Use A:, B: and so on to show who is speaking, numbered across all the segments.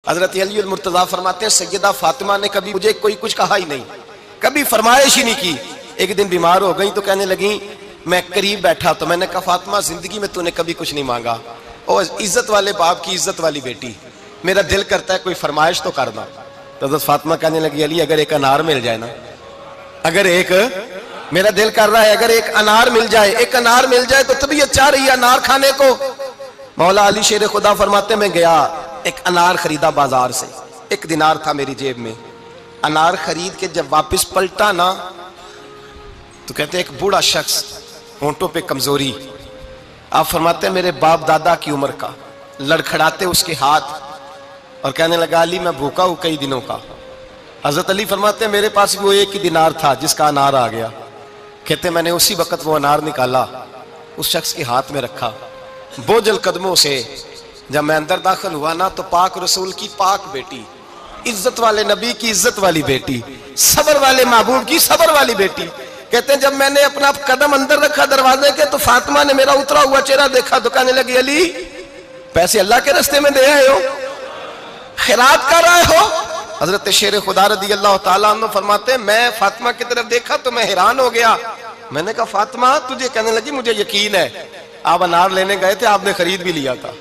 A: حضرت علی المرتضیٰ فرماتے ہیں سیدہ فاطمہ نے کبھی مجھے کوئی کچھ کہا ہی نہیں، کبھی فرمائش ہی نہیں کی۔ ایک دن بیمار ہو گئی تو کہنے لگیں، میں قریب بیٹھا تو میں نے کہا فاطمہ زندگی میں تو نے کبھی کچھ نہیں مانگا، اور عزت والے باپ کی عزت والی بیٹی، میرا دل کرتا ہے کوئی فرمائش تو کرنا۔ تو حضرت فاطمہ کہنے لگی علی اگر ایک انار مل جائے نا، اگر ایک، میرا دل کر رہا ہے اگر ایک انار مل جائے، ایک انار مل جائے تو طبیعت چاہ رہی ہے انار کھانے کو۔ مولا علی شیر خدا فرماتے میں گیا، ایک انار خریدا بازار سے، 1 دینار تھا میری جیب میں، انار خرید کے جب واپس پلٹا نا تو کہتے ہیں ایک بوڑھا شخص، ہونٹوں پہ کمزوری، آپ فرماتے ہیں میرے باپ دادا کی عمر کا، لڑکھڑاتے اس کے ہاتھ اور کہنے لگا علی میں بھوکا ہوں کئی دنوں کا۔ حضرت علی فرماتے ہیں میرے پاس وہ 1 ہی دینار تھا جس کا انار آ گیا، کہتے ہیں میں نے اسی وقت وہ انار نکالا، اس شخص کے ہاتھ میں رکھا، بوجھل قدموں سے جب میں اندر داخل ہوا نا تو پاک رسول کی پاک بیٹی، عزت والے نبی کی عزت والی بیٹی، صبر والے محبوب کی صبر والی بیٹی، کہتے ہیں جب میں نے اپنا قدم اندر رکھا دروازے کے تو فاطمہ نے میرا اترا ہوا چہرہ دیکھا تو کہنے لگی علی پیسے اللہ کے راستے میں دے آئے ہو، خیرات کر رہے ہو؟ حضرت شیر خدا رضی اللہ تعالیٰ عنہ فرماتے ہیں میں فاطمہ کی طرف دیکھا تو میں حیران ہو گیا، میں نے کہا فاطمہ تجھے، کہنے لگی مجھے یقین ہے آپ انار لینے گئے تھے، آپ نے خرید بھی لیا تھا،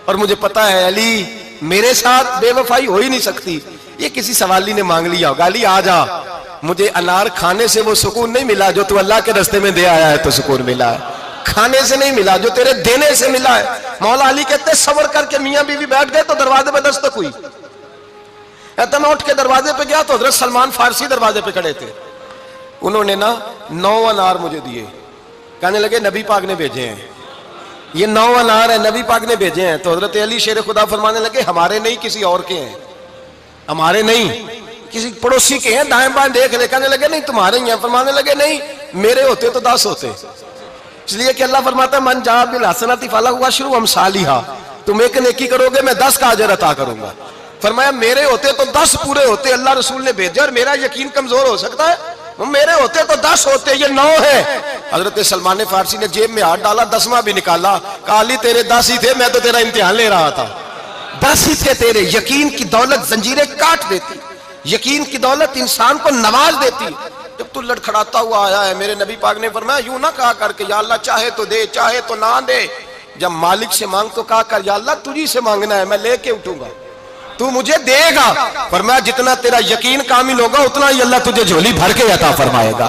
A: اور مجھے پتا ہے علی میرے ساتھ بے وفائی ہو ہی نہیں سکتی، یہ کسی سوالی نے مانگ لیا ہوگا، علی آ جا، مجھے انار کھانے سے وہ سکون نہیں ملا جو تو اللہ کے راستے میں دے آیا ہے تو سکون ملا ہے، کھانے سے نہیں ملا جو تیرے دینے سے ملا ہے۔ مولا علی کہتے ہیں صبر کر کے میاں بیوی بیٹھ گئے تو دروازے پہ دستک ہوئی، کہتا میں اٹھ کے دروازے پہ گیا تو حضرت سلمان فارسی دروازے پہ کھڑے تھے، انہوں نے نا 9 انار مجھے دیے، کہنے لگے نبی پاک نے بھیجے ہیں، یہ 9 انار ہیں نبی پاک نے بھیجے ہیں۔ تو حضرت علی شیر خدا فرمانے لگے ہمارے نہیں کسی اور کے ہیں، ہمارے نہیں کسی پڑوسی کے ہیں، دائیں بائیں دیکھ لے، کہنے لگے نہیں تمہارے ہی ہیں، فرمانے لگے نہیں میرے ہوتے تو 10 ہوتے، اس لیے کہ اللہ فرماتا ہے من جاء بالحسنۃ فلہ عشر امثالھا، تم ایک نیکی کرو گے میں 10 کا اجر عطا کروں گا، فرمایا میرے ہوتے تو 10 پورے ہوتے، اللہ رسول نے بھیجا اور میرا یقین کمزور ہو سکتا ہے، میرے ہوتے تو 10 ہوتے، یہ 9 ہے۔ حضرت سلمان فارسی نے جیب میں ہاتھ ڈالا، 10واں بھی نکالا، کہا علی تیرے 10 ہی تھے، میں تو تیرا امتحان لے رہا تھا، 10 ہی تھے تیرے۔ یقین کی دولت زنجیریں کاٹ دیتی، یقین کی دولت انسان کو نواز دیتی۔ جب تو لڑکھڑاتا ہوا آیا ہے، میرے نبی پاک نے فرمایا یوں نہ کہا کر کے یا اللہ چاہے تو دے چاہے تو نہ دے، جب مالک سے مانگ تو کہا کر یا اللہ تجھی سے مانگنا ہے، میں لے کے اٹھوں گا، تو مجھے دے گا، فرمایا جتنا تیرا یقین کامل ہوگا اتنا ہی اللہ تجھے جھولی بھر کے عطا فرمائے گا۔